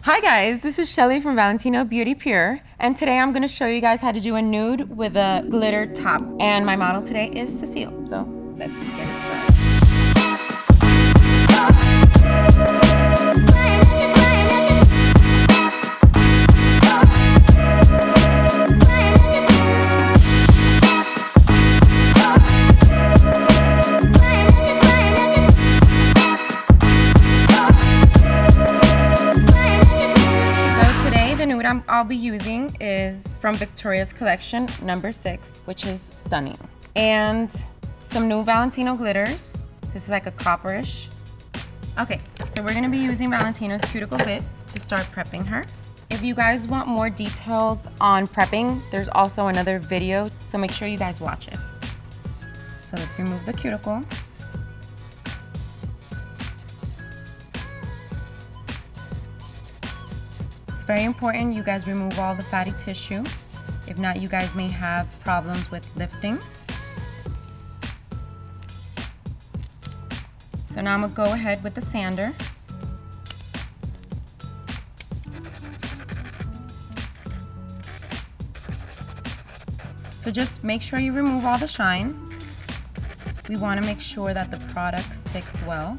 Hi guys, this is Shelly from Valentino Beauty Pure, and today I'm going to show you guys how to do a nude with a glitter top. And my model today is Cecile, so let's get it started. I'll be using is from Victoria's collection number 6, which is stunning, and some new Valentino glitters. This is like a copperish. Okay, so we're gonna be using Valentino's cuticle bit to start prepping her. If you guys want more details on prepping, there's also another video, so make sure you guys watch it. So let's remove the cuticle. It's very important you guys remove all the fatty tissue. If not, you guys may have problems with lifting. So now I'm gonna go ahead with the sander. So just make sure you remove all the shine. We wanna make sure that the product sticks well.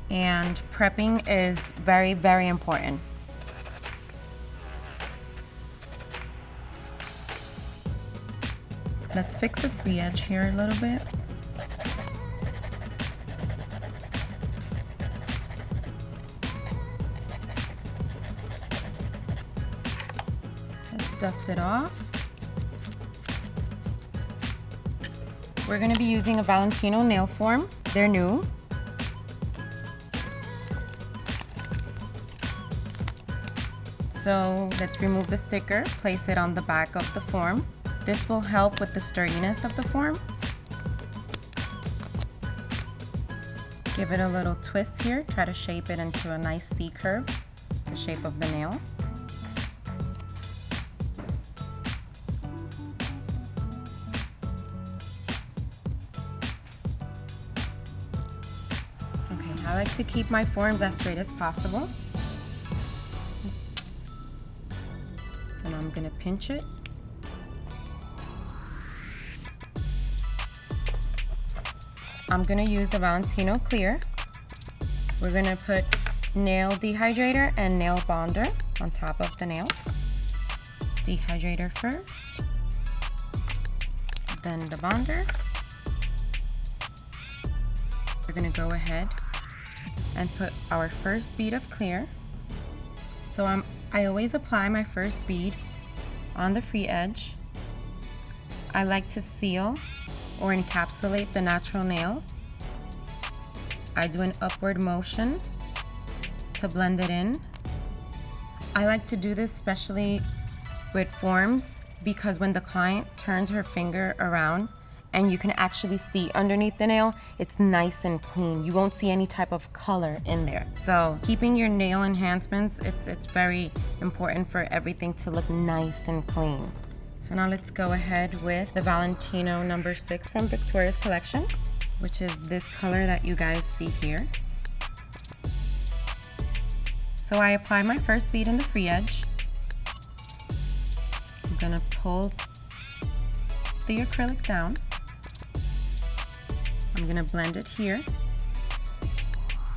And prepping is very, very important. Let's fix the free edge here a little bit. Let's dust it off. We're going to be using a Valentino nail form. They're new. So let's remove the sticker, place it on the back of the form. This will help with the sturdiness of the form. Give it a little twist here. Try to shape it into a nice C curve, the shape of the nail. Okay, I like to keep my forms as straight as possible. So now I'm gonna pinch it. I'm gonna use the Valentino Clear. We're gonna put nail dehydrator and nail bonder on top of the nail. Dehydrator first, then the bonder. We're gonna go ahead and put our first bead of clear. So I always apply my first bead on the free edge. I like to seal or encapsulate the natural nail. I do an upward motion to blend it in. I like to do this especially with forms because when the client turns her finger around and you can actually see underneath the nail, it's nice and clean. You won't see any type of color in there. So keeping your nail enhancements, it's very important for everything to look nice and clean. So now let's go ahead with the Valentino number 6 from Victoria's collection, which is this color that you guys see here. So I apply my first bead in the free edge. I'm gonna pull the acrylic down. I'm gonna blend it here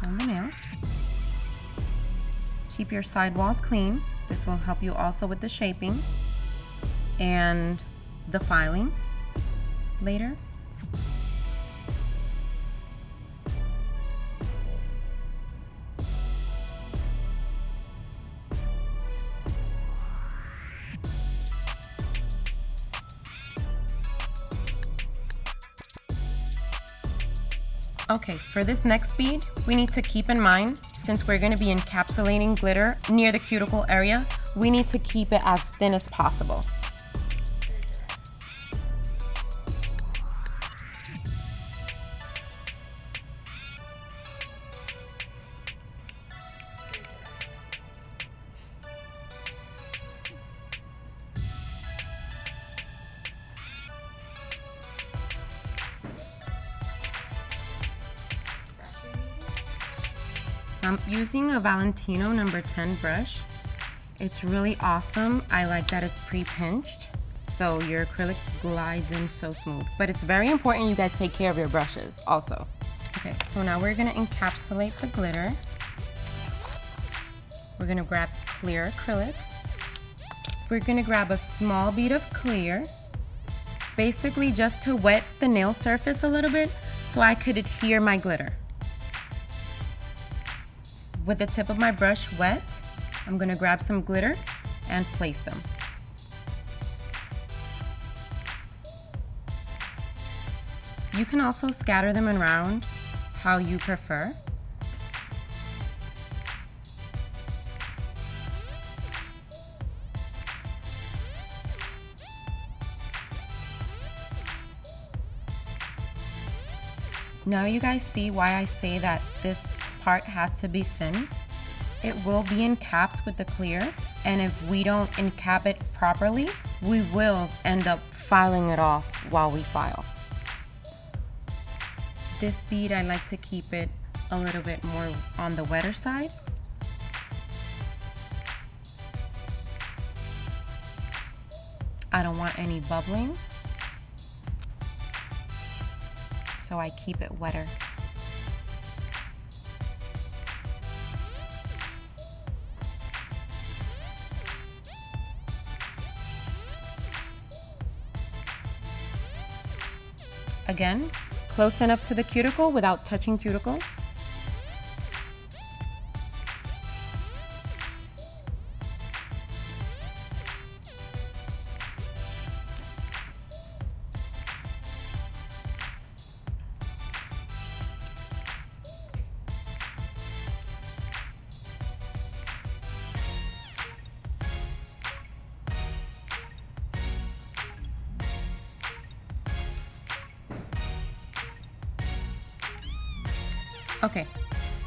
on the nail. Keep your sidewalls clean. This will help you also with the shaping and the filing later. Okay, for this next bead, we need to keep in mind, since we're going to be encapsulating glitter near the cuticle area, we need to keep it as thin as possible. I'm using a Valentino number 10 brush. It's really awesome. I like that it's pre-pinched, so your acrylic glides in so smooth. But it's very important you guys take care of your brushes also. Okay, so now we're gonna encapsulate the glitter. We're gonna grab clear acrylic. We're gonna grab a small bead of clear, basically just to wet the nail surface a little bit so I could adhere my glitter. With the tip of my brush wet, I'm gonna grab some glitter and place them. You can also scatter them around how you prefer. Now you guys see why I say that this part has to be thin. It will be encapped with the clear, and if we don't encap it properly, we will end up filing it off while we file. This bead, I like to keep it a little bit more on the wetter side. I don't want any bubbling, so I keep it wetter. Again, close enough to the cuticle without touching cuticles. Okay,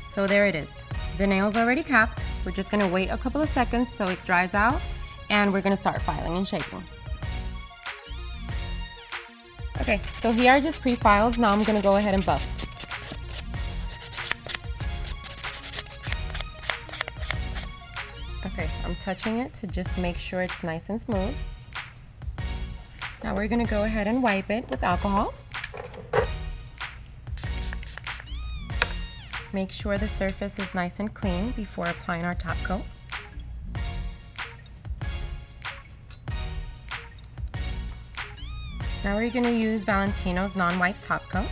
so there it is. The nail's already capped. We're just gonna wait a couple of seconds so it dries out, and we're gonna start filing and shaping. Okay, so here I just pre-filed. Now I'm gonna go ahead and buff. Okay, I'm touching it to just make sure it's nice and smooth. Now we're gonna go ahead and wipe it with alcohol. Make sure the surface is nice and clean before applying our top coat. Now we're going to use Valentino's non-wipe top coat.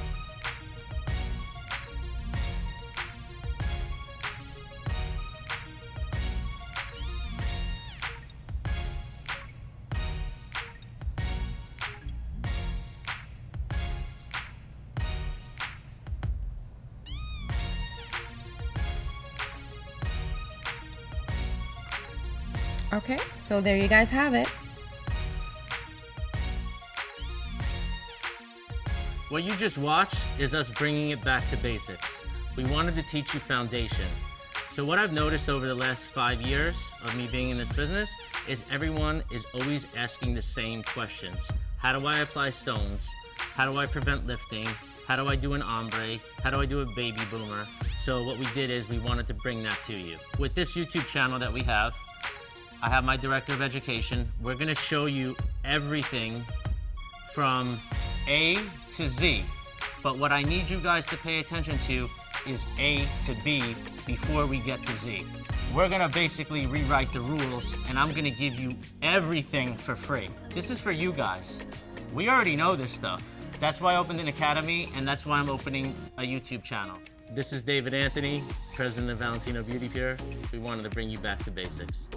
Okay, so there you guys have it. What you just watched is us bringing it back to basics. We wanted to teach you foundation. So what I've noticed over the last 5 years of me being in this business is everyone is always asking the same questions. How do I apply stones? How do I prevent lifting? How do I do an ombre? How do I do a baby boomer? So what we did is we wanted to bring that to you. With this YouTube channel that we have, I have my director of education. We're gonna show you everything from A to Z. But what I need you guys to pay attention to is A to B before we get to Z. We're gonna basically rewrite the rules, and I'm gonna give you everything for free. This is for you guys. We already know this stuff. That's why I opened an academy, and that's why I'm opening a YouTube channel. This is David Anthony, president of Valentino Beauty Pure. We wanted to bring you back to basics.